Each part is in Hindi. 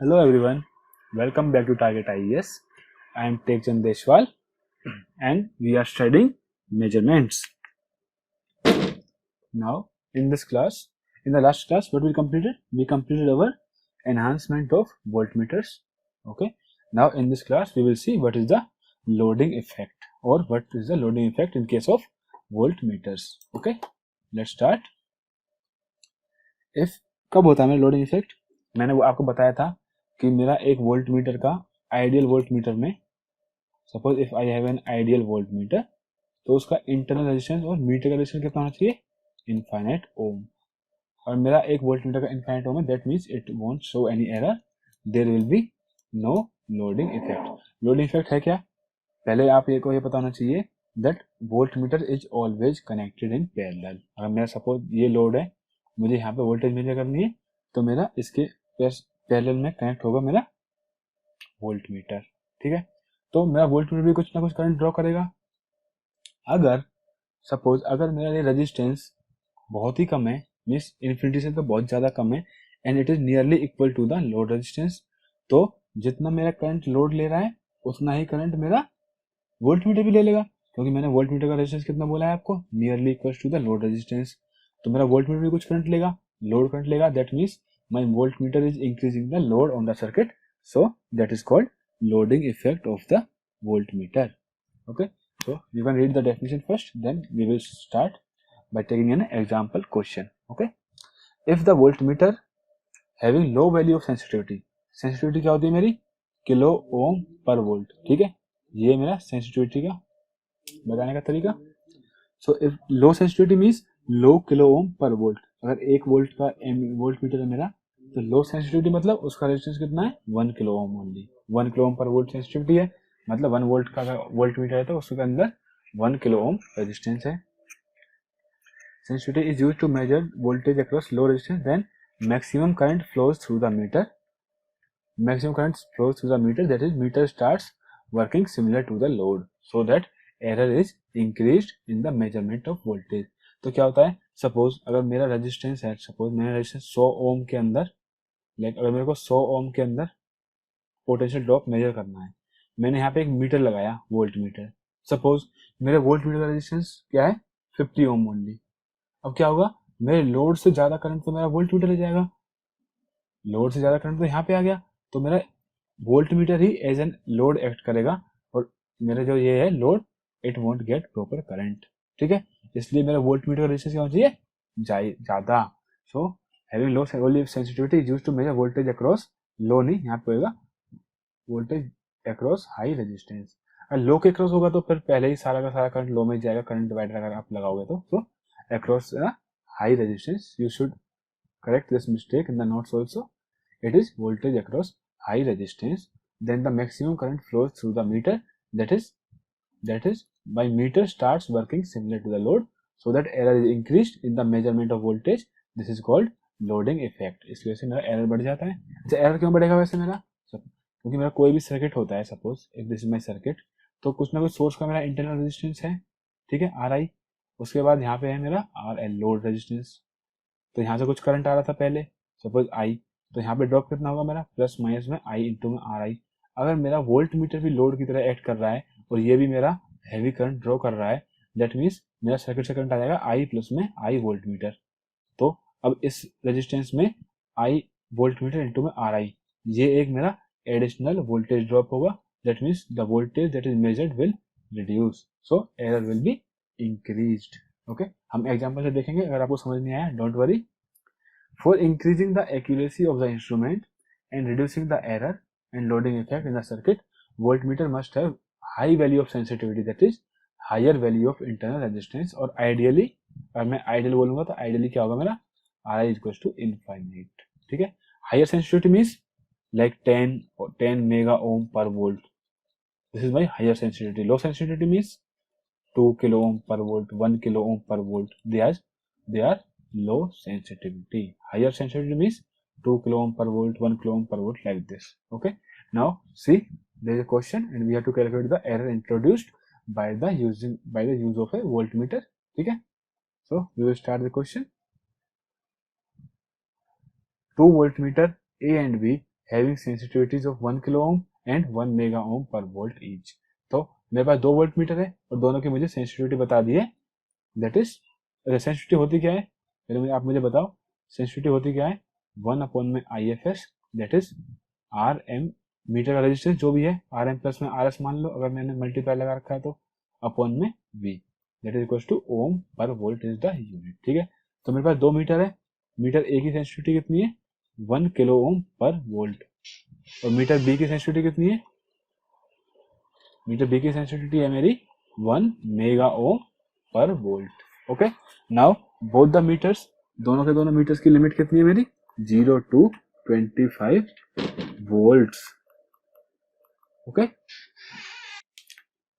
Hello everyone, welcome back to Target IES. I am Tekchand Deshwal and we are studying measurements. Now, in this class, in the last class, what we completed? We completed our enhancement of voltmeters. Okay. Now, in this class, we will see what is the loading effect or what is the loading effect in case of voltmeters. Okay. Let's start. If कब होता है मेरा लोडिंग इफेक्ट? मैंने वो आपको बताया था कि मेरा एक वोल्ट मीटर का आइडियल वोल्ट मीटर में suppose if I have an ideal volt meter तो उसका इंटरनल रेजिस्टेंस और मीटर का रेजिस्टेंस कितना होना चाहिए? Infinite ohm. और मेरा एक वोल्ट मीटर का इनफाइनाइट ओम है, that means it won't show any error, there will be no loading effect. Loading effect है क्या? पहले आप ये को ये पता होना चाहिए that volt meter is always connected in parallel. अगर मेरा सपोज ये लोड है, मुझे यहाँ पे वोल्टेज मेजर करनी है, तो मेरा इसके पैरेलल में कनेक्ट होगा मेरा वोल्ट मीटर। ठीक है, तो मेरा वोल्ट मीटर भी कुछ ना कुछ करंट ड्रॉ करेगा। अगर सपोज अगर मेरा ये रेजिस्टेंस बहुत ही कम है, मीन्स इन्फिनिटी से तो बहुत ज़्यादा कम है, and it is nearly equal to the load resistance, तो जितना मेरा करंट लोड ले रहा है उतना ही करंट मेरा वोल्ट मीटर भी ले लेगा, क्योंकि मैंने वोल्ट मीटर का रेजिस्टेंस कितना बोला है आपको? Nearly equal to the load resistance. तो मेरा वोल्ट मीटर भी कुछ करंट लेगा, लोड करंट लेगा, that means my volt meter is increasing the load on the circuit, so that is called loading effect of the voltmeter. Okay, so you can read the definition first, then we will start by taking an example question. Okay, if the voltmeter having low value of sensitivity, sensitivity क्या होती है मेरी? किलो ओम पर वोल्ट। ठीक है, ये मेरा सेंसिटिविटी का बताने का तरीका। So if low sensitivity means low kilo ohm पर वोल्ट। अगर 1 वोल्ट का वोल्ट मीटर है मेरा, तो लो सेंसिटिविटी मतलब उसका रेजिस्टेंस कितना है? 1 kilo ohm only. 1 kilo ohm पर वोल्ट सेंसिटिविटी है, मतलब 1 वोल्ट का वोल्ट मीटर है तो उसके अंदर 1 किलो ओम रेजिस्टेंस है। Sensitivity is used to measure voltage across low resistance, then maximum current flows through the meter. Maximum current flows through the meter, that is meter starts working similar to the load, so that error is increased in the measurement of voltage. तो क्या होता है, सपोज अगर मेरा रेजिस्टेंस है, सपोज मेरा रेजिस्टेंस 100 ओम के अंदर, लाइक अगर मेरे को 100 ओम के अंदर पोटेंशियल ड्रॉप मेजर करना है, मैंने यहाँ पे एक मीटर लगाया, वोल्ट मीटर। सपोज मेरे वोल्ट मीटर का रेजिस्टेंस क्या है? 50 ओम ओनली। अब क्या होगा, मेरे लोड से ज्यादा करंट तो मेरा वोल्ट मीटर ले जाएगा, लोड से ज्यादा करंट तो यहाँ पे आ गया, तो मेरा वोल्ट मीटर ही एज एन लोड एक्ट करेगा, और मेरा जो ये है load, it won't get proper current. ठीक है, इसलिए मेरा वोल्ट मीटर का रेजिस्टेंस क्या होना चाहिए? ज्यादा। So having low value of sensitivity is used to measure voltage across, low नहीं, यहाँ पे होगा वोल्टेज अक्रॉस हाई रेजिस्टेंस। अगर लो के अक्रॉस होगा तो फिर पहले ही सारा का सारा करंट लो में जाएगा, करंट डिवाइडर अगर आप लगाओगे तो across high resistance, you should correct this mistake in the notes also. It is voltage across high resistance, then the maximum current flows through the meter, that is by meter starts working similar to the load, so that error is increased in the measurement of voltage. This is called loading effect. इस वजह से मेरा एरर बढ़ जाता है। अच्छा, एरर क्यों बढ़ेगा वैसे मेरा? क्योंकि मेरा कोई भी सर्किट होता है, suppose if this is my circuit, तो कुछ ना कुछ सोर्स का मेरा इंटरनल रेजिस्टेंस है, ठीक है, आर आई, उसके बाद यहाँ पे है मेरा आर एल लोड रेजिस्टेंस। तो यहाँ से कुछ करंट आ रहा था पहले, सपोज आई, तो यहाँ पे ड्रॉप कितना होगा मेरा? प्लस माइनस में आई इंटू में आर आई। अगर मेरा वोल्ट मीटर भी लोड की तरह एक्ट कर रहा है और ये भी मेरा हैवी करंट ड्रॉ कर रहा है, दैट मीन्स मेरा सर्किट से करंट आ जाएगा आई प्लस में आई वोल्ट मीटर। तो अब इस रेजिस्टेंस में आई वोल्ट मीटर इंटू में आर आई, ये एक मेरा एडिशनल वोल्टेज ड्रॉप होगा, that means the voltage that is measured will reduce, so error will be increased. Okay, हम एग्जांपल से देखेंगे, अगर आपको समझ नहीं आया don't worry. For increasing the accuracy of the instrument and reducing the error and loading effect in the circuit, voltmeter must have high value of sensitivity, that is higher value of internal resistance, और ideally, अगर मैं ideal बोलूंगा तो ideally क्या होगा मेरा? R is equals to infinite। ठीक है, higher sensitivity means like 10 mega ohm per volt. This is my higher sensitivity. Low sensitivity means 2 kilo ohm per volt, 1 kilo ohm per volt. They are low sensitivity. Higher sensitivity means 2 kilo ohm per volt, 1 kilo ohm per volt, like this. Okay, now see, there is a question and we have to calculate the error introduced by the use of a voltmeter. Okay, so we will start the question. Two voltmeter A and B having sensitivities of 1 kilo ohm and 1 mega ohm पर वोल्ट ईच। तो मेरे पास 2 वोल्ट मीटर है और दोनों की मुझे सेंसिटिविटी बता दी है, दैट इज सेंसिटिविटी होती क्या है, पहले आप मुझे बताओ सेंसिटिविटी होती क्या है, 1 अपॉन में I F S, that is R M, meter का रेजिस्टेंस जो भी है, आर एम प्लस में आर एस मान लो अगर मैंने मल्टीप्लाई लगा रखा है तो, अपॉन में V, that is equal to ohm पर वोल्ट इज द यूनिट। ठीक है, तो मेरे पास 2 मीटर है, मीटर ए की सेंसिटिविटी कितनी है 1 किलो ओम पर वोल्ट, और मीटर बी की सेंसिटिविटी कितनी है, मीटर बी की सेंसिटिविटी है मेरी 1 मेगा ओम पर volt. Okay, now both the meters, दोनों के दोनों मीटर्स की लिमिट कितनी है मेरी 0 to 25 वोल्ट्स। ओके,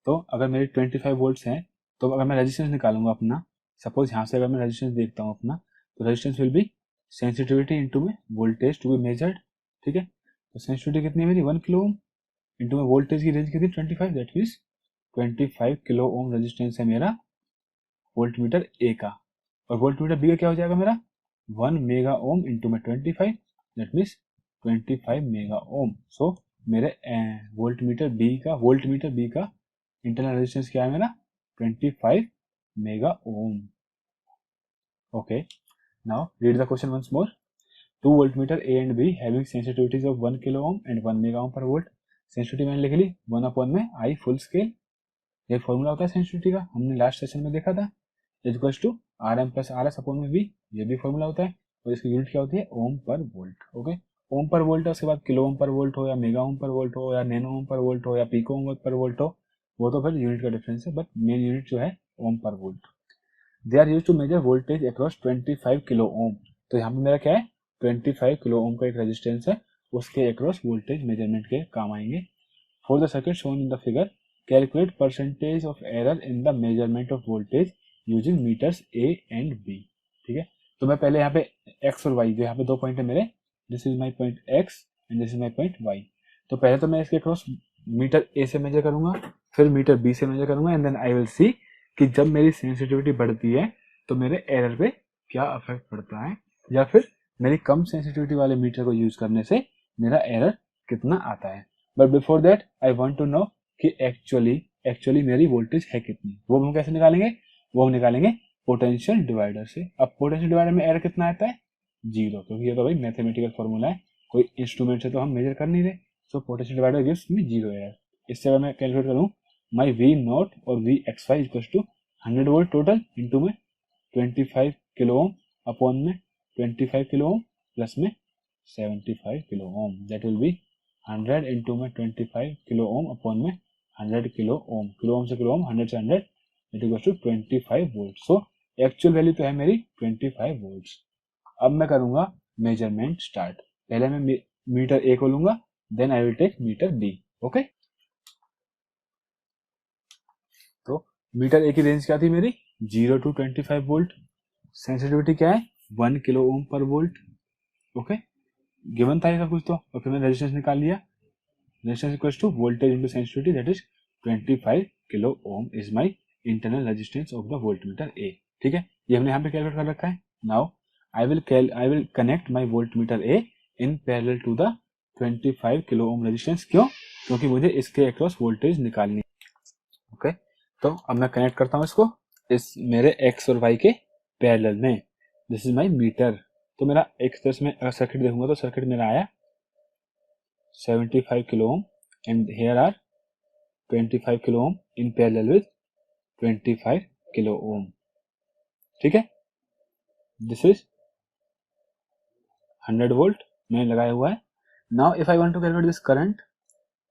तो अगर मेरी 25 वोल्ट्स हैं तो अगर मैं रेजिस्टेंस निकालूंगा अपना, सपोज यहाँ से अगर मैं रेजिस्टेंस देखता हूँ अपना, तो resistance will be sensitivity into में वोल्टेज टू बी मेजर्ड। ठीक है, तो सेंसिटिविटी कितनी है मेरी 1 किलो ओम इनटू में वोल्टेज की रेंज कितनी 25, that means 25 kilo ohm resistance है मेरा वोल्ट मीटर ए का, और वोल्ट मीटर बी का क्या हो जाएगा मेरा 1 मेगा ओम इंटू में 25, that means 25 mega ohm. So मेरे वोल्ट मीटर बी का इंटरनल रेजिस्टेंस क्या है मेरा 25 mega ohm. Okay, now read the question once more. 2 voltmeter A and B having sensitivities of 1 kilo ohm and 1 mega ohm per volt। Sensitivity मैंने लिख ली 1 अपॉन में आई फुल स्केल, ये फॉर्मूला होता है सेंसिटिविटी का, हमने लास्ट सेशन में देखा था, equals to R M plus R S upon में वी, ये भी फॉर्मूला होता है, और इसकी यूनिट क्या होती है ओम पर वोल्ट। ओके, ओम पर वोल्ट है, उसके बाद किलो ओम पर वोल्ट हो या मेगा ओम पर वोल्ट हो या नैनो ओम पर वोल्ट हो या पिको ओम पर वोल्ट हो, वो तो फिर यूनिट का डिफरेंस है, बट मेन यूनिट जो है ओम पर volt. They are use to measure voltage across 25 kilo ohm. तो यहाँ पे मेरा क्या है 25 किलो ओम का एक रेजिस्टेंस है, उसके अक्रॉस वोल्टेज मेजरमेंट के काम आएंगे। For the circuit shown in the figure calculate percentage of error in the measurement of voltage using meters A and B. ठीक है, तो मैं पहले यहाँ पे एक्स और वाई, जो यहाँ पे 2 पॉइंट है मेरे, this is my point X and this is my point Y. तो पहले तो मैं इसके अक्रॉस मीटर ए से मेजर करूंगा, फिर मीटर बी से मेजर करूंगा, and then I will see कि जब मेरी सेंसिटिविटी बढ़ती है तो मेरे एरर पे क्या इफेक्ट पड़ता है, या फिर मेरी कम सेंसिटिविटी वाले मीटर को यूज करने से मेरा एरर कितना आता है। But before that I want to know कि एक्चुअली मेरी वोल्टेज है कितनी, वो हम कैसे निकालेंगे, वो हम निकालेंगे पोटेंशियल डिवाइडर से। अब पोटेंशियल डिवाइडर में एरर कितना आता है 0, क्योंकि ये तो भाई मैथमेटिकल फॉर्मूला है, कोई इंस्ट्रूमेंट से तो हम मेजर कर नहीं रहे, so potential divider gives me 0 error. इससे अगर मैं कैलकुलेट करूं माई वी नॉट और V X Y equal to 100 volt total into में 25 किलो ओम अपॉन में 25 किलो ओम प्लस में 75 kilo ohm, that will be 100 into में 25 किलो ओम अपॉन में 100 किलो ओम से किलो ओम 100 से 100 it equal to 25 volt. So actual value तो है मेरी 25 वोल्ट। अब मैं करूंगा मेजरमेंट स्टार्ट, पहले मैं मीटर ए को लूंगा, then I will take meter B. Okay, तो मीटर ए की रेंज क्या थी मेरी 0 to 25 वोल्ट, सेंसिटिविटी क्या है 1 किलो ओम पर वोल्ट। ओके, गिवन था ये सब कुछ, तो और फिर मैंने रेजिस्टेंस निकाल लिया, resistance equals to voltage into sensitivity, that is 25 kilo ohm is my internal resistance of the voltmeter A. ठीक है, ये हमने यहाँ पे कैलकुलेट कर रखा है। Now I will connect my voltmeter A in parallel to the 25 kilo ohm resistance. क्यों, क्योंकि मुझे इसके अक्रॉस वोल्टेज निकालनी है। ओके, तो अब मैं कनेक्ट करता हूँ इसको इस मेरे एक्स और वाई के पैरेलल में, दिस इज माय मीटर। तो मेरा एक तरह से मैं अगर सर्किट देखूंगा तो सर्किट मेरा आया 75 kilo ohm and here are 25 kilo ohm in parallel with 25 kilo ohm. ठीक है, दिस इज 100 वोल्ट मैंने लगाया हुआ है। Now if I want to calculate this current,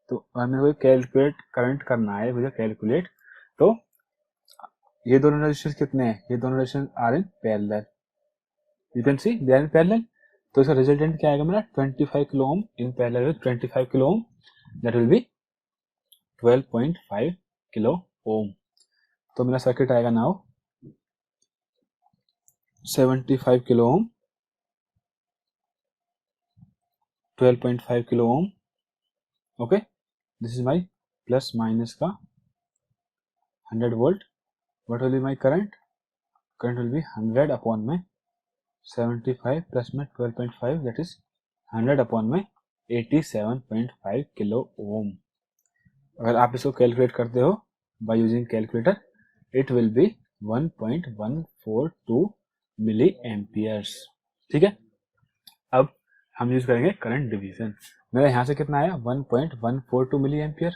तो मेरे को कैलकुलेट करंट करना है मुझे कैलकुलेट, तो ये दोनों रेजिस्टेंस कितने हैं, ये दोनों resistance are in parallel, you can see they are in parallel. तो इसका रिजल्टेंट क्या आएगा मेरा 25 kilo ohm in parallel with 25 kilo ohm, that will be 12.5 kilo ohm. तो मेरा सर्किट आएगा now 75 kilo ohm 12.5 kilo ohm. Okay, this is my plus minus का 100 volt. What will be my current, current will be 100 upon में 75 प्लस में 12.5, दैट इज 100 अपॉन में 87.5 किलो ओम। अगर आप इसको कैलकुलेट करते हो by using calculator, it will be 1.142 milli amperes. ठीक है, अब हम यूज करेंगे करंट डिवीजन। मेरा यहाँ से कितना आया 1.142 मिली एम्पियर।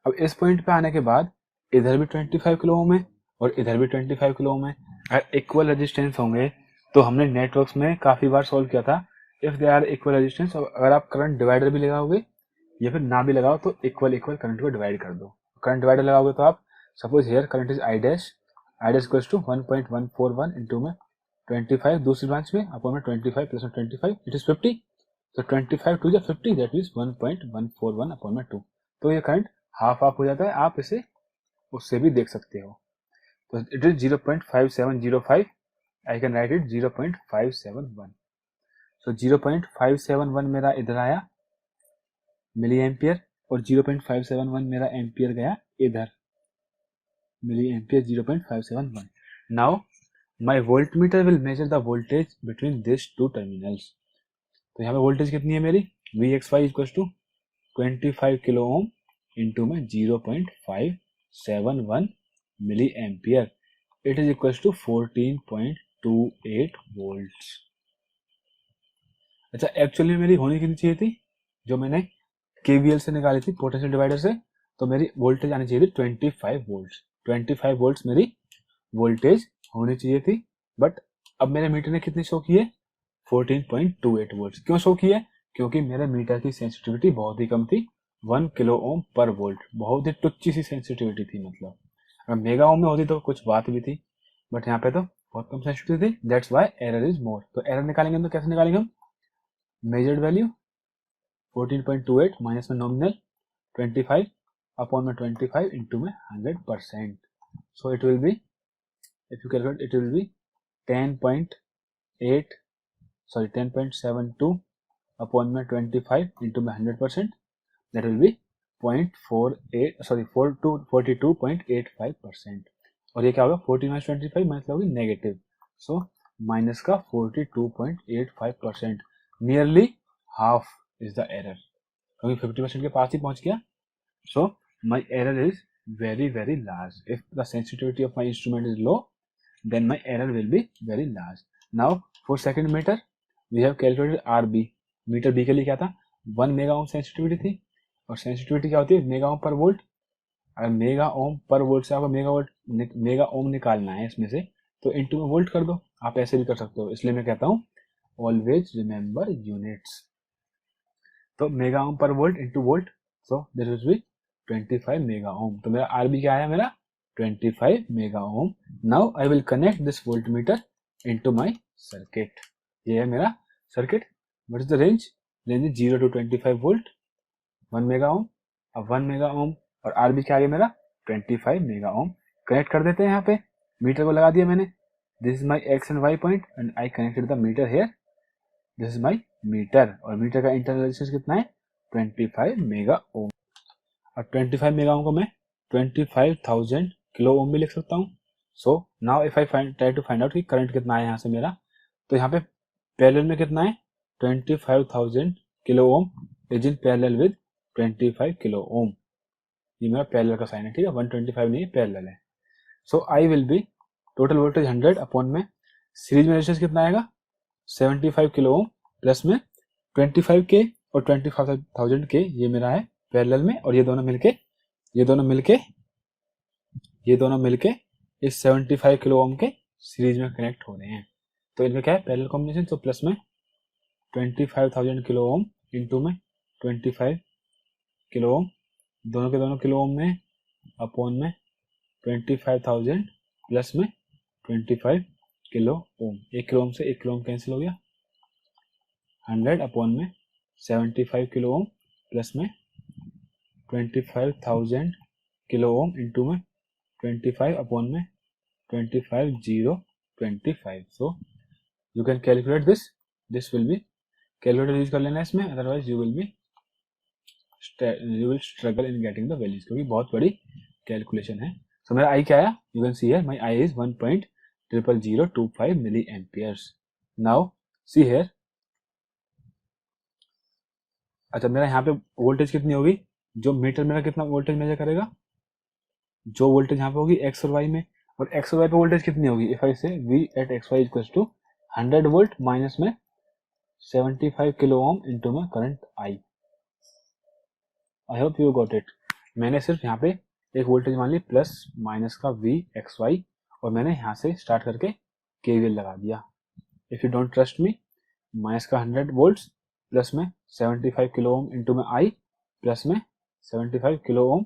अब इस पॉइंट पे आने के बाद इधर भी 25 किलो ओम है और इधर भी 25 किलो ओम है। अगर इक्वल रेजिस्टेंस होंगे तो हमने नेटवर्क्स में काफी बार सॉल्व किया था, if they are equal resistance, अगर आप करंट डिवाइडर भी लगाओगे या फिर ना भी लगाओ तो इक्वल इक्वल करंट को डिवाइड कर दो। करंट डिवाइडर लगाओगे तो आप suppose here current is I dash equals to 1.141 into में 25 दूसरी ब्रांच में अपॉन में 25 प्लस में 25 इट इज 50। तो 25 टू जा 50 दैट मींस 1.141 अपॉन में 2। तो ये करंट हाफ हाफ हो जाता है, आप इसे उससे भी देख सकते हो। तो it is 0.5705, I can write it 0.571। सो 0.571 मेरा इधर आया मिली एम्पियर और 0.571 मेरा एम्पियर गया इधर milli ampere 0.571। Now my voltmeter will measure the voltage between this two terminals. तो यहाँ पे वोल्टेज कितनी है मेरी Vxy equals to 25 kilo ohm into में 0.571 milli ampere, it is equals to 14.28 volts. अच्छा, एक्चुअली मेरी होनी कितनी चाहिए थी, जो मैंने केवीएल से निकाली थी पोटेंशियल डिवाइडर से, तो मेरी वोल्टेज आनी चाहिए थी 25 वोल्ट्स। 25 वोल्ट्स मेरी वोल्टेज होनी चाहिए थी, बट अब मेरे मीटर ने कितनी शो की है 14.28 वोल्ट्स। क्यों शो की है, क्योंकि मेरे मीटर की सेंसिटिविटी बहुत ही कम थी, 1 किलो ओम पर वोल्ट, बहुत ही टुच्ची सी सेंसिटिविटी थी। मतलब अगर मेगा ओम में होती तो कुछ बात भी थी, बट यहाँ पे तो बहुत कम सेंसिटिविटी थी, that's why error is more. तो एरर निकालेंगे तो कैसे निकालेंगे हम, मेजर्ड वैल्यू 14.28 माइनस में नॉमिनल 25 अपॉन में 25 इंटू में 100%। सो it will B, if you calculate it will be 10.72 upon में 25 into में 100%, that will be 42.85%। और ये क्या होगा 14 माइनस 25 माइनस होगी नेगेटिव, सो माइनस का 42.85%, nearly half is the error, क्योंकि 50% के पास ही पहुंच गया। So my error is very very large. If the sensitivity of my instrument is low, then my error will be very large. Now for second meter we have calculated RB. Meter B के लिए क्या था 1 मेगा ओम सेंसिटिविटी थी, और सेंसिटिविटी क्या होती है मेगा ओम पर वोल्ट। अगर मेगा ओम पर वोल्ट से आपको मेगा ओम निकालना है इसमें से, तो इनटू में वोल्ट कर दो, आप ऐसे भी कर सकते हो, इसलिए मैं कहता हूँ ऑलवेज रिमेंबर यूनिट्स। तो मेगा ओम पर volt into volt, so this will be 25 mega ohm. तो मेरा आरबी क्या आया मेरा 25 mega ohm. Now I will connect this voltmeter into my circuit. ये है मेरा circuit. What is the range, range is 0 to 25 volt 1 mega ohm. अब 1 मेगा ओम और आरबी क्या आ गया मेरा 25 मेगा ओम। कनेक्ट कर देते हैं, यहाँ पे मीटर को लगा दिया मैंने, this is my X and Y point and I connected the meter here, this is my meter, और मीटर का इंटरनल रेजिस्टेंस कितना है 25 मेगा ओम। और 25 मेगा ओम को मैं 25,000 किलो ओम भी लिख सकता हूँ। So now if I try to find out कि करंट कितना है यहाँ से मेरा, तो यहाँ पे पैरेलल में कितना है 25,000 kilo ohm is in parallel with 25 kilo ओम। ये मेरा पैरेलल का साइन है, ठीक है, 125 नहीं है, पैरेलल है। So I will be total voltage 100 upon में सीरीज में रेजिस्टेंस कितना आएगा 75 किलो ओम प्लस में 25 के और 25,000 के, ये मेरा है पैरेलल में, और ये दोनों मिलके इस 75 किलो ओम के सीरीज में कनेक्ट हो रहे हैं। तो इनमें क्या है पैरेलल कॉम्बिनेशन, तो प्लस में 25,000 किलो ओम इंटू में 25 किलो ओम, दोनों के दोनों किलो ओम में अपॉन में 25,000 प्लस में 25 किलो ओम। 1 किलो ओम से 1 किलो ओम कैंसिल हो गया, 100 अपॉन में 75 किलो ओम प्लस में 25,000 किलो ओम इंटू में 25 अपॉन में 25,025। सो you can calculate this will B, calculator use कर लेना इसमें, otherwise you will struggle in getting the values, क्योंकि बहुत बड़ी कैलकुलेशन है। सो मेरा आई क्या आया, you can see here my I is 1.0025 milli amperes. Now see here अच्छा मेरा यहाँ पे वोल्टेज कितनी होगी, जो मीटर मेरा कितना वोल्टेज मेजर करेगा, जो वोल्टेज यहाँ पे होगी एक्स और वाई में, और एक्स और वाई पे वोल्टेज कितनी होगी, if I say V at X Y equals to 100 volt minus में 75 किलो ओम इनटू में current I. I hope you got it. मैंने सिर्फ यहाँ पे एक वोल्टेज मान ली प्लस माइनस का वी एक्स वाई, और मैंने यहाँ से स्टार्ट करके केवीएल लगा दिया। If you don't trust me, minus का 100 वोल्ट प्लस में 75 किलो ओम इंटू में आई प्लस में 75 किलो ओम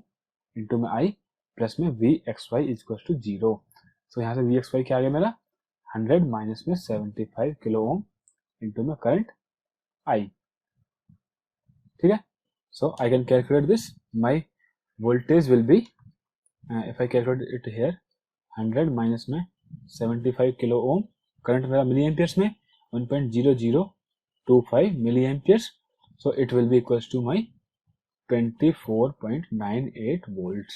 इंटू में आई प्लस में V X Y equal to 0। तो यहाँ से वी एक्स वाई क्या आ गया मेरा 100 माइनस में 75 किलो ओम इंटू में करंट आई। ठीक है, so I can calculate this. My voltage will be if I calculate it here 100 minus में 75 किलो ओम, करंट मेरा मिली एम्पियर्स में 1.0025 milli amperes, so it will be equals to my 24.98 volts।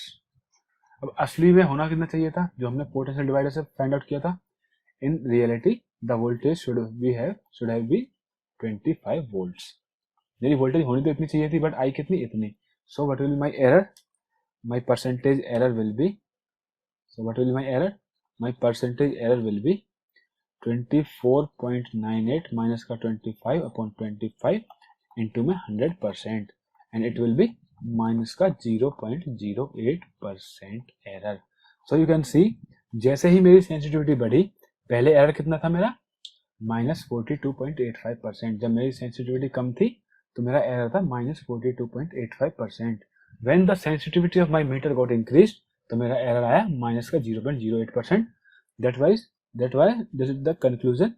अब असली में होना कितना चाहिए था, जो हमने पोटेंशियल डिवाइडर से फाइंड आउट किया था, in reality the voltage should have be 25 volts। मेरी वोल्टेज होनी तो इतनी चाहिए थी, बट आई कितनी, इतनी। So what will my error, my percentage error will be, so what will my error, my percentage error will be 24.98 minus का 25 अपॉन 25 इंटू में 100%, and it will be minus का 0.08% एरर। सो यू कैन सी, जैसे ही मेरी सेंसिटिविटी बढ़ी, पहले एरर कितना था मेरा माइनस 42.85%, जब मेरी सेंसिटिविटी कम थी तो मेरा एरर था minus 42.85%। When the sensitivity of my meter got increase, तो मेरा एरर आया माइनस का 0.08%। That why this is the conclusion,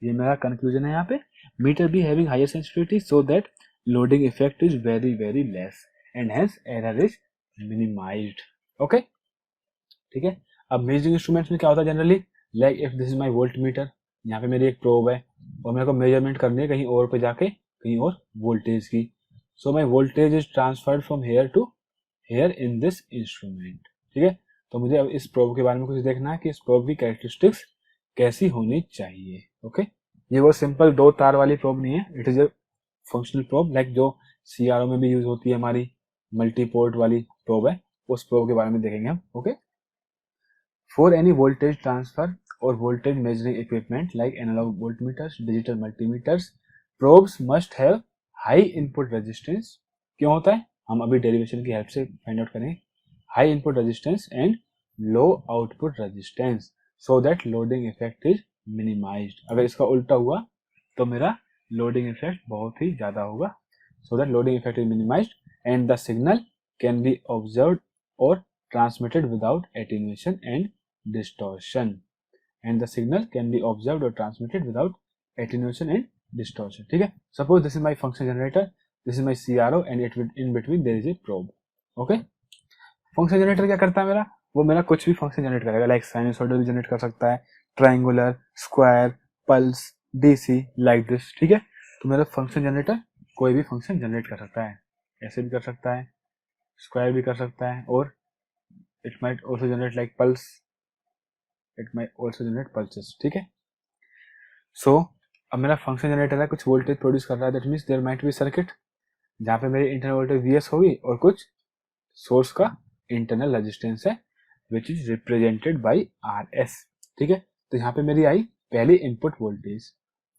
ये मेरा कंक्लूजन है यहाँ पे, meter be having higher sensitivity so that loading effect is very very less and hence error is minimised. Okay, ठीक है। अब मेजरिंग इंस्ट्रूमेंट्स में क्या होता है generally, like if this is my voltmeter, यहाँ पे मेरी एक प्रोब है और मेरे को मेजरमेंट करनी है कहीं और पे जाके, कहीं और वोल्टेज की। So my voltage is transferred from here to here in this instrument. ठीक है, तो मुझे अब इस प्रोब के बारे में कुछ देखना है कि इस प्रोब की कैरेक्टरिस्टिक्स कैसी होनी चाहिए। ओके, ये वो सिंपल 2 तार वाली प्रोब नहीं है, it is a functional probe, like जो सीआरओ में भी यूज होती है, हमारी मल्टीपोर्ट वाली प्रोब है, उस प्रोब के बारे में देखेंगे हम। Okay, for any voltage transfer or voltage measuring equipment like analog voltmeters, digital multimeters, probes must have high input resistance। क्यों होता है, हम अभी डेरिवेशन की हेल्प से फाइंड आउट करेंगे। High input resistance and low output resistance so that loading effect is minimised. अगर इसका उल्टा हुआ तो मेरा लोडिंग इफेक्ट बहुत ही ज्यादा होगा, so that loading effect is minimized and the signal can be observed और transmitted without attenuation and distortion, and the signal can be observed or transmitted without attenuation and distortion। ठीक है, suppose this is my function generator, this is my CRO and it in between there is a probe। okay, function generator क्या करता है मेरा, वो मेरा कुछ भी फंक्शन जनरेट करेगा, लाइक साइनसॉइडल जनरेट कर सकता है, triangular, square, pulse, DC, like this. ठीक है, तो मेरा फंक्शन जनरेटर कोई भी फंक्शन जनरेट कर सकता है, ऐसे भी कर सकता है, स्क्वायर भी कर सकता है, और it might also generate like pulse, it might also generate pulses. ठीक है, सो अब मेरा फंक्शन जनरेटर है, कुछ वोल्टेज प्रोड्यूस कर रहा है, that means there might be circuit जहाँ पे मेरी इंटरनल वोल्टेज वीएस होगी और कुछ सोर्स का इंटरनल रेजिस्टेंस है which is represented by R S. ठीक है, तो यहाँ पे मेरी आई पहली इनपुट वोल्टेज।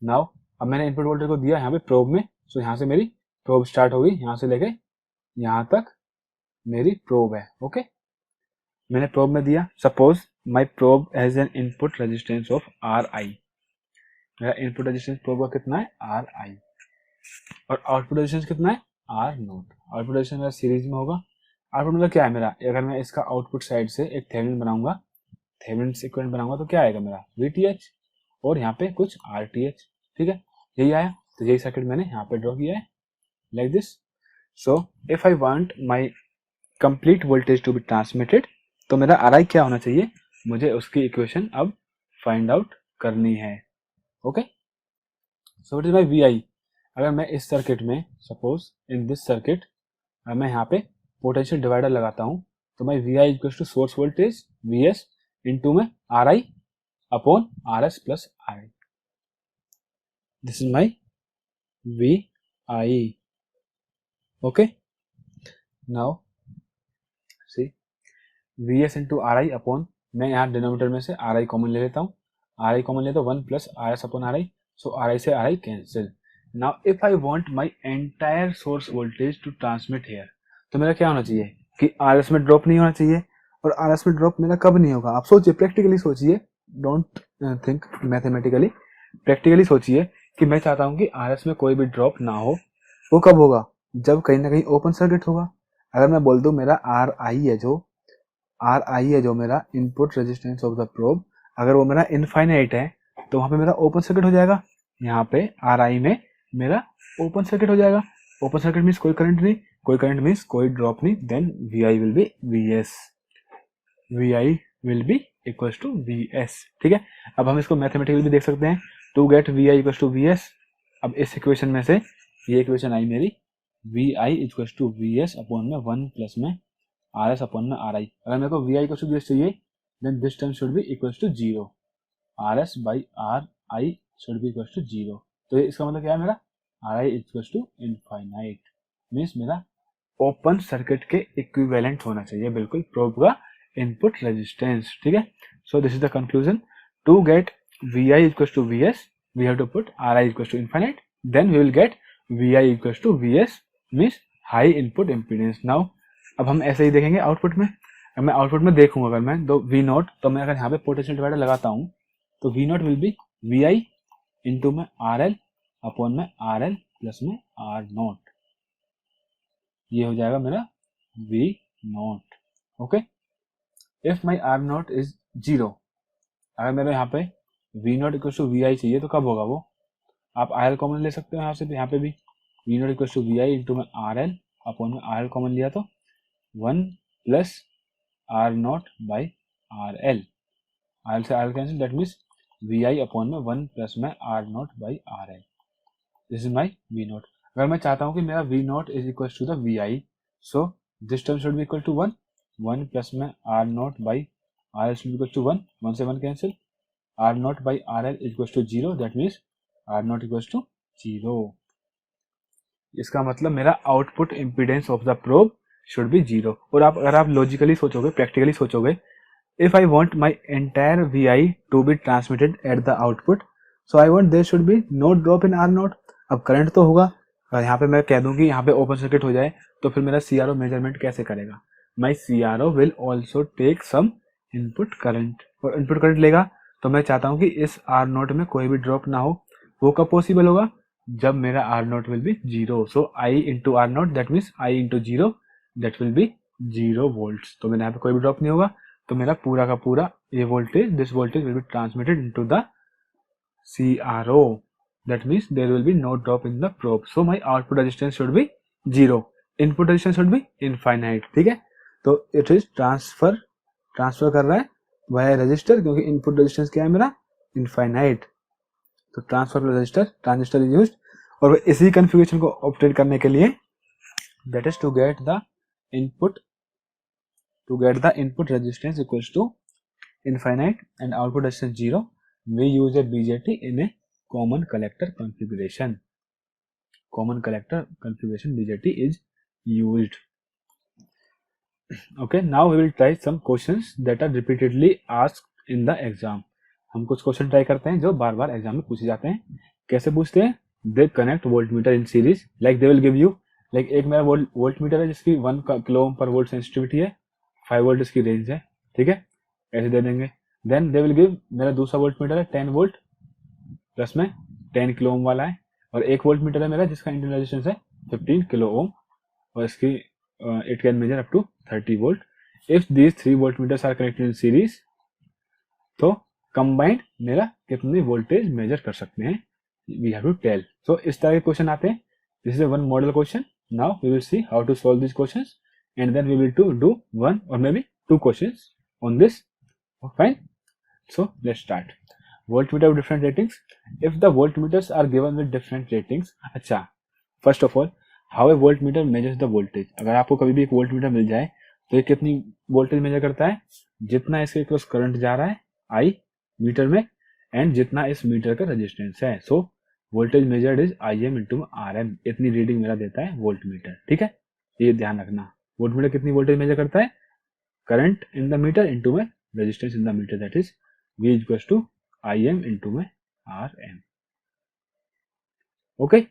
नाउ अब मैंने इनपुट वोल्टेज को दिया यहाँ पे प्रोब में, सो यहाँ से मेरी प्रोब स्टार्ट होगी, यहाँ से लेके यहाँ तक मेरी प्रोब है। ओके, मैंने प्रोब में दिया, suppose my probe has an input resistance of are आई, मेरा इनपुट रेजिस्टेंस प्रोब का कितना है आर आई, और आउटपुट रेजिस्टेंस कितना है आर नोट। आउटपुट रेजिस्टेंस मेरा सीरीज में होगा। आउटपुट मतलब क्या है मेरा, अगर मैं इसका आउटपुट साइड से एक थेवेनिन बनाऊंगा, थेवेनिन इक्विवेलेंट बनाऊंगा, तो क्या आएगा मेरा VTH और यहाँ पे कुछ RTH। ठीक है, यही आया, तो यही सर्किट मैंने यहाँ पे ड्रॉ किया है like this. So if I want my complete voltage to be transmitted, तो मेरा RI क्या होना चाहिए, मुझे उसकी इक्वेशन अब फाइंड आउट करनी है। Okay, so what is my VI, अगर मैं इस सर्किट में, सपोज इन दिस सर्किट, मैं यहाँ पे पोटेंशियल डिवाइडर लगाता हूँ, तो मैं VI equal to source voltage VS into में RI upon RS plus RI, this is my VI। Okay, now see Vs into R I upon, मैं यहाँ डिनोमीटर में से आर आई कॉमन ले लेता हूँ, आर आई कॉमन लेता हूँ 1 plus R S upon R I, so R I से R I cancel. Now if I want my entire source voltage to transmit here, तो मेरा क्या होना चाहिए कि आर एस में ड्रॉप नहीं होना चाहिए. और आर एस में ड्रॉप मेरा कब नहीं होगा, आप सोचिए, प्रैक्टिकली सोचिए, डोंट थिंक मैथमेटिकली, प्रैक्टिकली सोचिए कि मैं चाहता हूँ कि आर एस में कोई भी ड्रॉप ना हो. वो कब होगा, जब कहीं ना कहीं ओपन सर्किट होगा. अगर मैं बोल दूं मेरा आर आई है जो मेरा input resistance of the probe, अगर वो मेरा इनफाइनाइट है तो वहां पे मेरा ओपन सर्किट हो जाएगा. यहाँ पे आर आई में मेरा ओपन सर्किट हो जाएगा. ओपन सर्किट मीन्स कोई करंट नहीं, कोई करंट मीन्स कोई ड्रॉप नहीं, then V I will be V S, V I will be equal to V S. ठीक है, अब हम इसको मैथमेटिकली भी देख सकते हैं, to get V I equal to V S. अब इस इक्वेशन में से ये इक्वेशन आई मेरी V I equal to V S upon में 1 प्लस में आर एस अपॉन में आर आई. अगर मेरे को वी आई इक्वल टू चाहिए, then this term should be equal to 0, R S by R I should be equal to 0. तो इसका मतलब क्या है, मेरा are I equal to infinite, means मेरा ओपन सर्किट के इक्विवेलेंट होना चाहिए बिल्कुल प्रोब का इनपुट रेजिस्टेंस. ठीक है, so this is the conclusion. To get V I equal to V S, we have to put R I equal to infinite, then we will get V I equal to V S, means high input impedance. Now अब हम ऐसे ही देखेंगे आउटपुट में. अगर मैं आउटपुट में देखूंगा, अगर मैं तो वी नॉट, तो मैं अगर यहाँ पे पोटेंशियल डिवाइडर लगाता हूँ तो V naught will be V I into में आर एल अपॉन में आर एल प्लस में आर नॉट. ये हो जाएगा मेरा V naught. Okay, if my R naught is 0, अगर मेरे यहाँ पे V naught equal to V I चाहिए तो कब होगा वो, आप आर एल कॉमन ले सकते हो यहाँ से भी, यहाँ पे भी V naught equal to V I into में आर एल अपॉन में आर एल कॉमन लिया तो 1 plus R naught by R L, R L से R L cancel, that means V I upon में 1 प्लस में R naught by R L. This is my V naught. अगर मैं चाहता हूँ कि मेरा V naught is equal to the V I, so this term should be equal to 1, 1 plus में R naught by R L should be equal to 1, 1 से 1 cancel, R naught by R L equal to 0, that means R naught equal to 0. इसका मतलब मेरा output impedance of the probe should be 0. और आप अगर आप लॉजिकली सोचोगे, प्रैक्टिकली सोचोगे, if I want my entire VI to be transmitted at the output, so I want there should be no drop in R0. अब करंट तो होगा, अगर यहाँ पे मैं कह दूं कि यहाँ पे ओपन सर्किट हो जाए तो फिर मेरा CRO मेजरमेंट कैसे करेगा, my CRO will also take some input current, और इनपुट करंट लेगा. तो मैं चाहता हूँ कि इस R0 में कोई भी ड्रॉप ना हो. वो कब पॉसिबल होगा, जब मेरा R0 will be 0. So I into R0 that means I into 0, that will B 0 volts. तो मेरे यहाँ पे कोई भी ड्रॉप नहीं होगा, तो मेरा पूरा का पूरा ये voltage, this voltage will be transmitted into the CRO, that means there will be no drop in the probe. So my output resistance should be 0, input resistance should be infinite. ठीक है, तो इट इज ट्रांसफर कर रहा है वाया रजिस्टर, क्योंकि इनपुट रेजिस्टेंस क्या है मेरा, इनफाइनाइट. तो transfer resistor, transistor is used. और इसी कन्फिगरेशन को ऑब्टेन करने के लिए, that is to get the input resistance equals to infinite and output resistance 0, we use a BJT in a common collector configuration. Common collector configuration BJT is used. Okay, now we will try some questions that are repeatedly asked in the exam. हम कुछ क्वेश्चन ट्राई करते हैं जो बार बार एग्जाम में पूछे जाते हैं. कैसे पूछते हैं, they connect volt meter in series, like they will give you, like एक मेरा वोल्ट मीटर है जिसकी 1 किलो ओम पर वोल्ट सेंसिटिविटी है, 5 वोल्ट इसकी रेंज है. ठीक है, ऐसे दे देंगे. देन दे विल गिव, मेरा दूसरा वोल्ट मीटर है 10 वोल्ट प्लस में 10 किलो ओम वाला है, और 1 वोल्ट मीटर है मेरा जिसका इंटरनल रेजिस्टेंस है 15 किलो ओम, और इसकी it can measure up to 30 volt. If these 3 voltmeters are connected in series, तो कंबाइंड मेरा कितनी वोल्टेज मेजर कर सकते हैं, we have to tell. So इस तरह के क्वेश्चन आते हैं. This is one model question. Now we will see how to solve this questions, and then we will do one or maybe 2 questions on this. Fine, so let's start. Voltmeter with different ratings. If the voltmeters are given with different ratings, अच्छा, first of all, how a voltmeter measures the voltage. अगर आपको कभी भी एक वोल्टमीटर मिल जाए तो ये कितनी वोल्टेज मेजर करता है, जितना इसके क्रॉस करंट जा रहा है I मीटर में, एंड जितना इस मीटर का रेजिस्टेंस है. So voltage measured is IM into RM, इतनी रीडिंग मेरा देता है वोल्ट मीटर, ठीक है, ये ध्यान रखना। वोल्ट मीटर कितनी वोल्टेज मेजर करता है, current in the meter into में resistance in the meter, that is V equals to IM into में RM। Okay,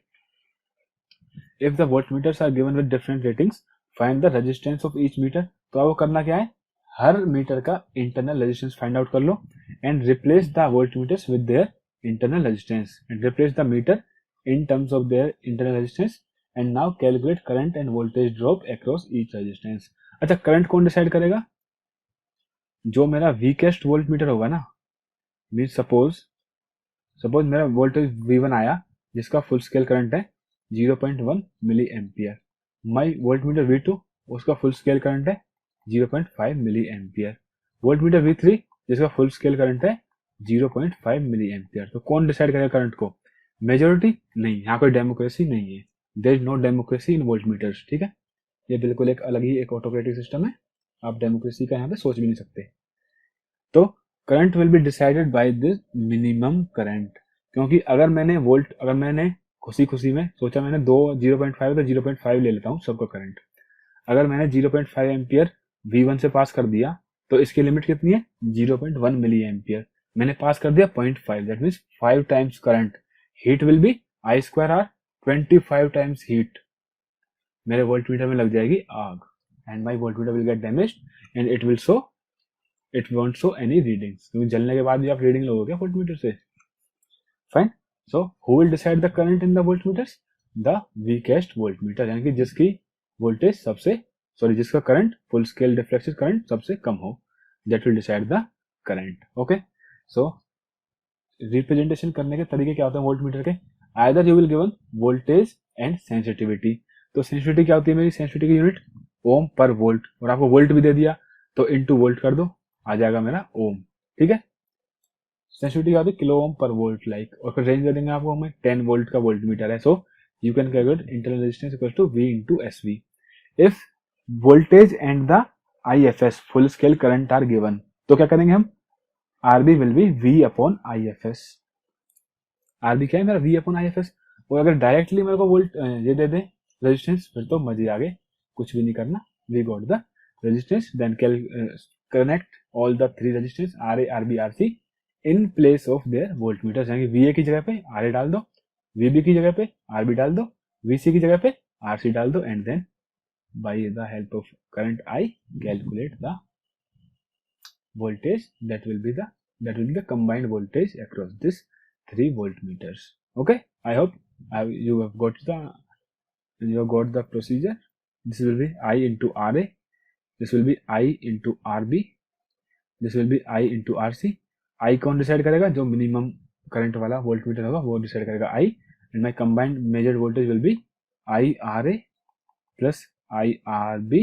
if the voltmeters are given with different ratings find the resistance of each meter. तो आपको करना क्या है, हर मीटर का इंटरनल रेजिस्टेंस फाइंड आउट कर लो and replace the voltmeters with their internal resistance and replace the meter in terms of their internal resistance and now calculate current and voltage drop across each resistance। अच्छा, करंट कौन डिसाइड करेगा, जो मेरा वीकेस्ट वोल्ट मीटर होगा ना, मीन सपोज मेरा वोल्टेज V1 आया जिसका फुल स्केल करंट है 0.1 मिली एम्पियर, माई वोल्ट मीटर V2 उसका फुल स्केल करंट है 0.5 milli ampere, volt meter V3 जिसका फुल स्केल करंट है 0.5 मिली एम्पियर। तो कौन डिसाइड करेगा करंट को, मेजॉरिटी नहीं, यहाँ कोई डेमोक्रेसी नहीं है, there is no democracy in voltmeters, ठीक है, ये बिल्कुल एक अलग ही एक ऑटोक्रेटिक सिस्टम है, आप डेमोक्रेसी का यहाँ पे सोच भी नहीं सकते। तो current will be decided by this minimum current, क्योंकि अगर मैंने खुशी में सोचा मैंने 0.5 तो 0.5 ले लेता हूँ सबका करंट, अगर मैंने 0.5 एम्पियर V1 से पास कर दिया तो इसकी लिमिट कितनी है 0.1 मिली एम्पियर, मैंने पास कर दिया 0.5, that means 5 times current, heat will be I²R 25 times heat मेरे वोल्ट मीटर में लग जाएगी आग, and my volt meter will get damaged and it won't show any readings, क्योंकि जलने के बाद भी आप रीडिंग लोगे वोल्ट मीटर से। Fine, so who will decide the current in the voltmeters, the weakest voltmeter, यानी कि जिसकी वोल्टेज जिसका current full scale deflection current सबसे कम हो, that will decide the current. Okay, so representation करने के तरीके क्या होते हैं वोल्ट मीटर के, either you will given voltage and sensitivity. तो सेंसिटिविटी क्या होती है मेरी, सेंसिटिविटी की यूनिट ओम पर वोल्ट, और आपको वोल्ट भी दे दिया तो इनटू वोल्ट कर दो, आ जाएगा मेरा ओम, ठीक है। सेंसिटिविटी क्या होती है, किलो ओम पर वोल्ट लाइक, और फिर रेंज दे देंगे आपको हमें 10 वोल्ट का वोल्ट मीटर है, so you can calculate internal resistance equal to V into SV। If voltage and the IFS full scale current are given, तो क्या करेंगे हम, RB will be V upon IFS, RB क्या है मेरा V अपॉन IFS, और अगर डायरेक्टली मेरे को वोल्ट ये दे दे रेजिस्टेंस फिर तो मजे आगे, कुछ भी नहीं करना, we got the resistance, then connect all the 3 resistance RA RB RC in place of their voltmeter, यानी VA की जगह पे RA डाल दो, VB की जगह पे RB डाल दो, VC की जगह पे RC डाल दो, and then by the help of current I calculate the voltage that will be the combined voltage across this 3 voltmeters. Okay, I hope you have got the procedure. This will be I into RA, this will be I into RB, this will be I into RC। I कौन डिसाइड करेगा, जो मिनिमम करंट वाला वोल्ट मीटर होगा वो डिसाइड करेगा I, and my combined measured voltage will be IRA plus IRB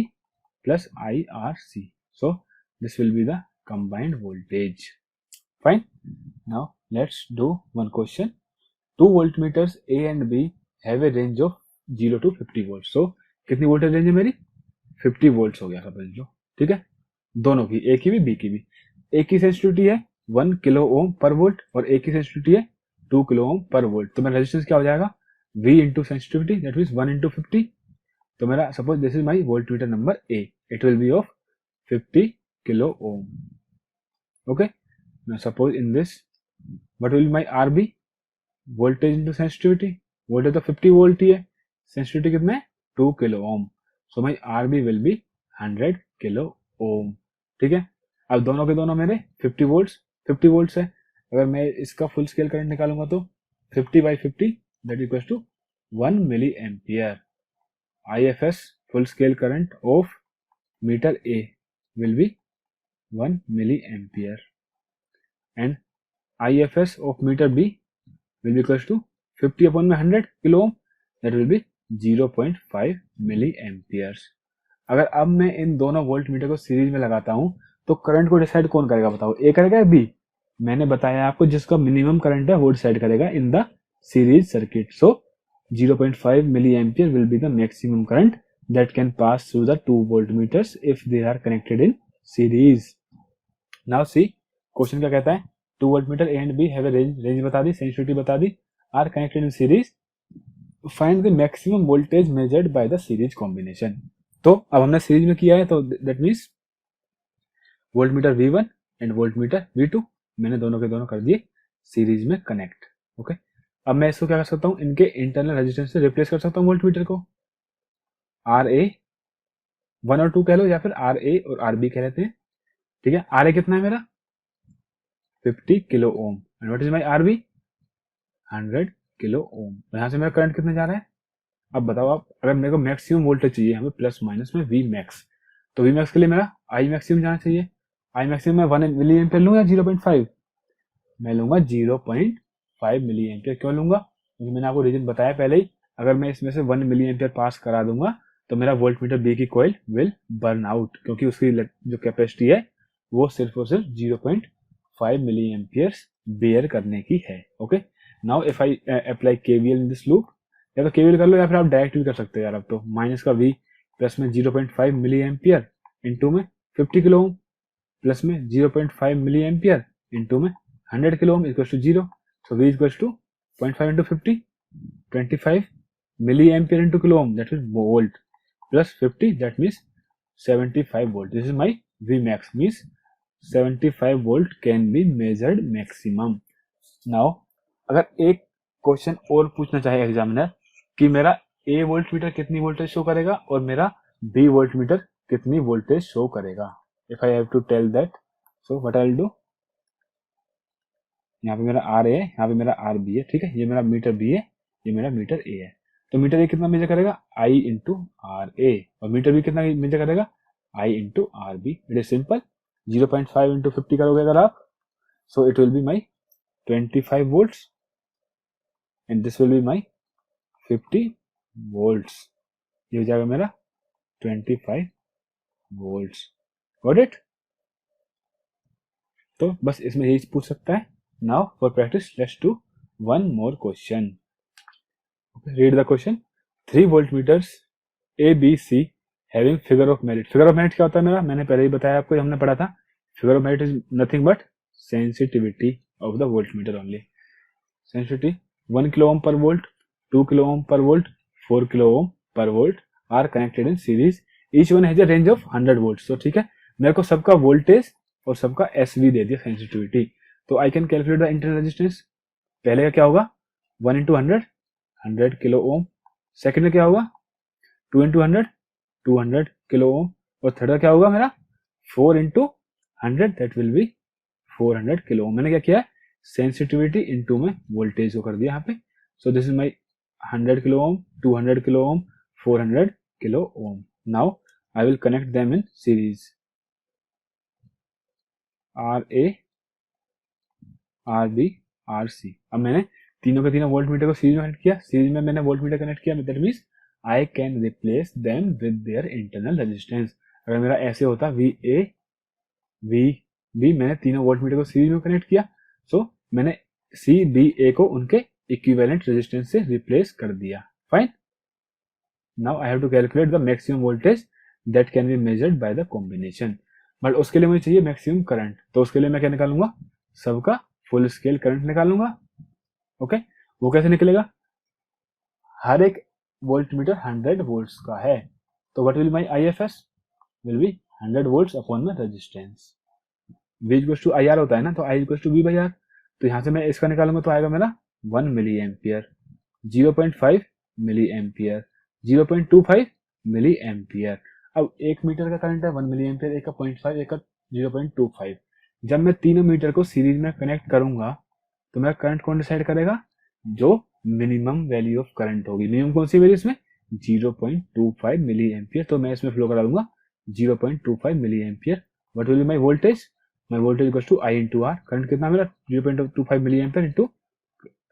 plus IRC, so this will be the combined voltage। Fine, now let's do one question, 2 voltmeters A and B have a range of 0 to 50 volts, so कितनी वोल्टेज रेंज है मेरी 50 वोल्ट्स हो गया समझ लो, ठीक है, दोनों की, A की भी B की भी। A की सेंसिटिविटी है 1 किलो ओम पर वोल्ट और A की सेंसिटिविटी है 2 किलो ओम पर वोल्ट, तो मेरा रेजिस्टेंस क्या हो जाएगा V into sensitivity, that means 1 into 50, तो मेरा suppose this is my volt meter number A, it will B of 50 kilo ohm. Okay, now suppose in this what will my RB, voltage into sensitivity, voltage तो 50 वोल्ट ही है, सेंसिटिविटी कितना है 2 kilo ohm, so my RB will be 100 kilo ohm, ठीक है। अब दोनों के दोनों मेरे 50 वोल्ट्स है, अगर मैं इसका फुल स्केल करंट निकालूंगा तो 50 by 50 that equals to 1 milli ampere. IFS full scale current of meter A will be 1 milliampere and IFS of meter B will be equals to 50 upon 100 kilo ohm, that will be 0.5 milliamperes। अगर अब मैं इन दोनों वोल्ट मीटर को सीरीज में लगाता हूं तो करंट को डिसाइड कौन करेगा बताओ, A करेगा या B? मैंने बताया आपको जिसका मिनिमम करंट है वो डिसाइड करेगा in the series circuit, so 0.5 milliampere will be the maximum current that can pass through the 2 voltmeters if they are connected in series। Now see, question क्या कहता है, 2 voltmeter A and B have a range बता दी, sensitivity बता दी, are connected in series, find the maximum voltage measured by the series combination. तो अब हमने सीरीज में किया है, तो that means voltmeter V1 and voltmeter V2 मैंने दोनों के दोनों कर दिए सीरीज में कनेक्ट. ओके, अब मैं इसको क्या कर सकता हूँ, इनके इंटरनल रेजिस्टेंस से रिप्लेस कर सकता हूँ वोल्टमीटर को. RA 1 और 2 कह लो, या फिर RA और RB कह लेते हैं. ठीक है, RA कितना है मेरा 50 kilo ohm, and what is my RB 100 kilo ओम. यहाँ से मेरा करंट कितना जा रहा है. अब बताओ आप, अगर मेरे को मैक्सिमम वोल्टेज चाहिए हमें प्लस माइनस में V मैक्स, तो V मैक्स के लिए मेरा I मैक्सिमम जाना चाहिए. I मैक्सिमम मैं 1 मिली एम्पियर लूँ या 0.5, मैं लूंगा 0.5 मिली एम्पियर. क्यों लूंगा, क्योंकि मैंने आपको रीजन बताया पहले ही. अगर मैं इसमें से 1 मिली एम्पियर पास करा दूंगा तो मेरा वोल्टमीटर B की कॉइल विल बर्न आउट, क्योंकि उसकी जो कैपेसिटी है वो सिर्फ और सिर्फ 0.5 मिली एम्पियर्स बेयर करने की है. Okay, now if I apply KVL in this loop, या तो KVL कर लो या फिर आप डायरेक्ट भी कर सकते हो यार. अब तो माइनस का V प्लस में 0.5 मिली एम्पियर इंटू में 50 किलो ओम प्लस में 0.5 मिली एम्पियर इंटू में 100 kilo ohm equals to 0. So V equals to 0.5 into 50, 25 milliampere into kilo ohm, that is volt, plus 50, that means 75 volt. This is my V max, means 75 volt can be measured maximum. Now अगर एक क्वेश्चन और पूछना चाहे एग्जामिनर कि मेरा A वोल्ट मीटर कितनी वोल्टेज शो करेगा और मेरा B वोल्ट मीटर कितनी वोल्टेज शो करेगा, if I have to tell that, so what I will do, यहाँ पे मेरा RA है, यहाँ पे मेरा RB है. ठीक है, ये मेरा मीटर B है, ये मेरा मीटर A है. तो मीटर A कितना मेजर करेगा I इंटू RA, और मीटर B कितना मेजर करेगा I into RB. It is simple, 0.5 into 50 करोगे अगर आप, सो it will be my 25 volts and this will be my 50 volts. ये हो जाएगा मेरा 25 वोल्ट्स. Got it. तो बस इसमें यही पूछ सकता है. Now for practice, let's do one more question. Okay, read the question. 3 voltmeters A, B, C having figure of merit. Figure of merit क्या होता है मेरा, मैंने पहले ही बताया आपको, हमने पढ़ा था. Figure of merit is nothing but sensitivity of the voltmeter only. Sensitivity 1 kilo ohm per volt, 2 kilo ohm per volt, 4 kilo ohm per volt are connected in series. Each one has a range of 100 volts. तो ठीक है, मेरे को सबका वोल्टेज और सबका SV दे दिया सेंसिटिविटी. तो I can calculate the internal resistance. पहले का क्या होगा 1 इंटू 100 किलो ओम. सेकेंड में क्या होगा 2 इंटू 200 किलो ओम. और थर्ड का क्या होगा मेरा 4 into 100, that will B 400 kilo ohm. मैंने क्या किया सेंसिटिविटी इंटू में वोल्टेज को कर दिया यहाँ पे. सो this is my 100 kilo Om, 200 kilo ohm, 400 kilo ohm. Now I will connect them in series. RA RB RC. अब मैंने तीनों के तीनों वोल्ट मीटर को सीरीज में कनेक्ट किया. सीरीज में मैंने वोल्ट मीटर कनेक्ट किया, that means I can replace them with their internal resistance. अगर मेरा ऐसे होता VA VB, मैंने तीनों वोल्ट मीटर को सीरीज में कनेक्ट किया, सो मैंने CBA को उनके इक्विवेलेंट रेजिस्टेंस से रिप्लेस कर दिया. Fine. Now I have to calculate the maximum voltage that can be measured by the combination. But उसके लिए मुझे चाहिए मैक्सिमम करंट, तो उसके लिए मैं क्या निकालूंगा सबका फुल स्केल करंट निकालूंगा. ओके, वो कैसे निकलेगा, हर एक वोल्ट मीटर 100 वोल्ट्स का है, तो what will my IFS will be 100 volts upon the resistance. V equals to IR होता है ना, तो I equals to V by R. तो यहां से मैं इसका निकालूंगा तो आएगा मेरा 1 मिली ampere, 0.5 milli ampere, 0.25 milli ampere. अब एक मीटर का करंट है 1 मिली एम्पियर, एक का 0.5, एक का 0.25. जब मैं तीनों मीटर को सीरीज में कनेक्ट करूंगा तो मेरा करंट कौन डिसाइड करेगा, जो मिनिमम वैल्यू ऑफ करंट होगी. मिनिमम कौन सी वैल्यू इसमें 0.25 मिली एम्पियर. तो मैं इसमें फ्लो करा दूंगा 0.25 milli ampere. What will be my voltage, my voltage equals to I into R. Current कितना मेरा 0.25 मिली एम्पियर इंटू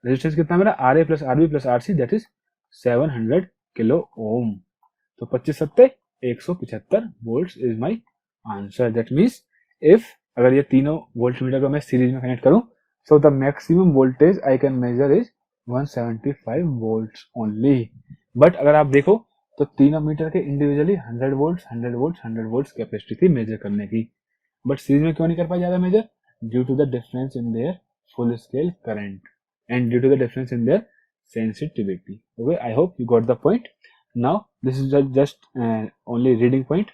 रेजिस्टेंस कितना मेरा RA plus RB plus RC, that is 700 kilo ohm. तो 25 सत्ते 175 volts is my answer. That means if अगर ये तीनों वोल्ट मीटर को मैं सीरीज में कनेक्ट करूं, so the maximum voltage I can measure is 175 volts only. But अगर आप देखो तो तीनों मीटर के individually 100 volts 100 volts 100 volts capacity थी मेजर करने की, बट सीरीज में क्यों नहीं कर पाए ज्यादा measure, due to the difference in their full scale current. and due to the difference in their sensitivity. Okay, I hope you got the point. Now this is just only reading point.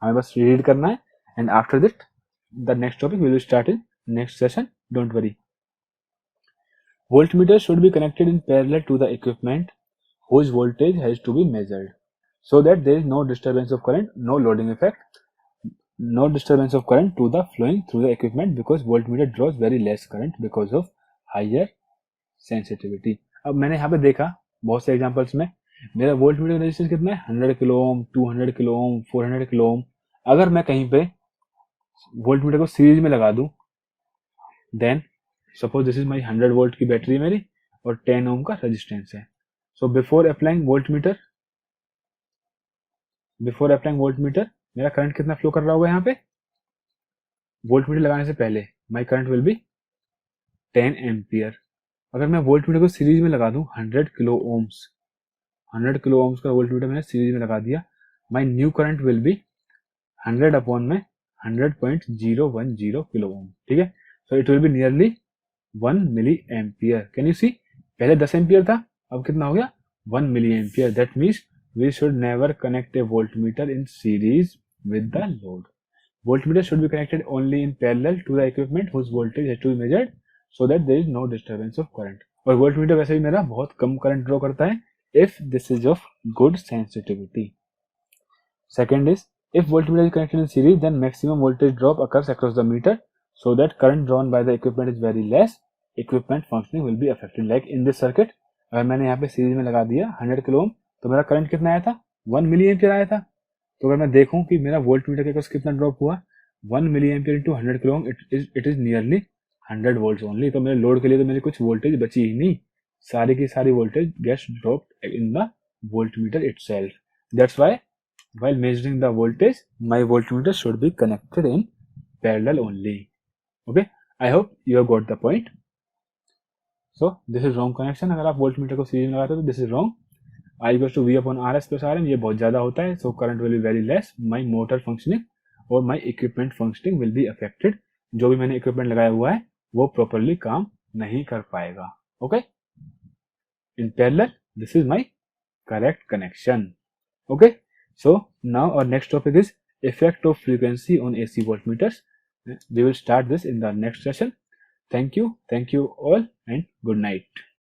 हमें बस read करना है, and after that the next topic we will start in next session. Don't worry. Voltmeter should be connected in parallel to the equipment whose voltage has to be measured, so that there is no disturbance of current, no loading effect, no disturbance of current to the flowing through the equipment, because voltmeter draws very less current because of higher sensitivity. अब मैंने यहाँ पे देखा बहुत से एग्जांपल्स में मेरा वोल्टमीटर रेजिस्टेंस कितना है, 100 किलो ओम, 200 किलो ओम, 400 किलो ओम. अगर मैं कहीं पे वोल्टमीटर को सीरीज में लगा दूं, then suppose this is my 100 volt की बैटरी मेरी और 10 ओम का रेजिस्टेंस है. सो बिफोर अप्लाइंग वोल्टमीटर मेरा करंट कितना फ्लो कर रहा होगा यहाँ पे, वोल्टमीटर लगाने से पहले my current will be 10 ampere. अगर मैं वोल्टमीटर को सीरीज में लगा दूं 100 किलो ओम्स का वोल्टमीटर मैंने सीरीज में लगा दिया, my new current will be 100 upon में 100.010 किलो ओम. ठीक है, so it will be nearly 1 milli ampere. Can you see, पहले 10 एम्पियर था, अब कितना हो गया 1 milli ampere. That means we should never connect a voltmeter in series with the load. Voltmeter should be connected only in parallel to the equipment whose voltage has to be measured, so that there is no disturbance of current. और voltmeter वैसे भी मेरा बहुत कम करंट ड्रॉ करता है if this is of good sensitivity. Second is, if voltmeter is connected in series, then maximum voltage drop occurs across the meter, so that current drawn by the equipment is very less. Equipment functioning will be affected. Like in this circuit, अगर मैंने यहाँ पे सीरीज में लगा दिया 100 किलो ओम, तो मेरा करंट कितना आया था, 1 मिली एम्पियर आया था. तो अगर मैं देखूं कि मेरा वोल्टमीटर के पास कितना ड्रॉप हुआ, 1 मिली ampere into 100 kilo ohm, it is nearly 100 volt only. तो मेरे लोड के लिए तो मेरी कुछ वोल्टेज बची ही नहीं, सारी की सारी voltage gets dropped in the voltmeter itself. That's why while measuring the voltage, my voltmeter should be connected in parallel only. Okay, I hope you have got the point. So this is wrong connection. अगर आप वोल्टमीटर को सीरीज में लगाते हो तो this is wrong. I equals to V upon RS plus RM, ये बहुत ज़्यादा होता है, so current will be very less. My motor functioning और my equipment functioning will be affected. जो भी मैंने equipment लगाया हुआ है वो properly काम नहीं कर पाएगा. Okay, in parallel this is my correct connection. Okay, so now our next topic is effect of frequency on AC voltmeters. We will start this in the next session. Thank you all and good night.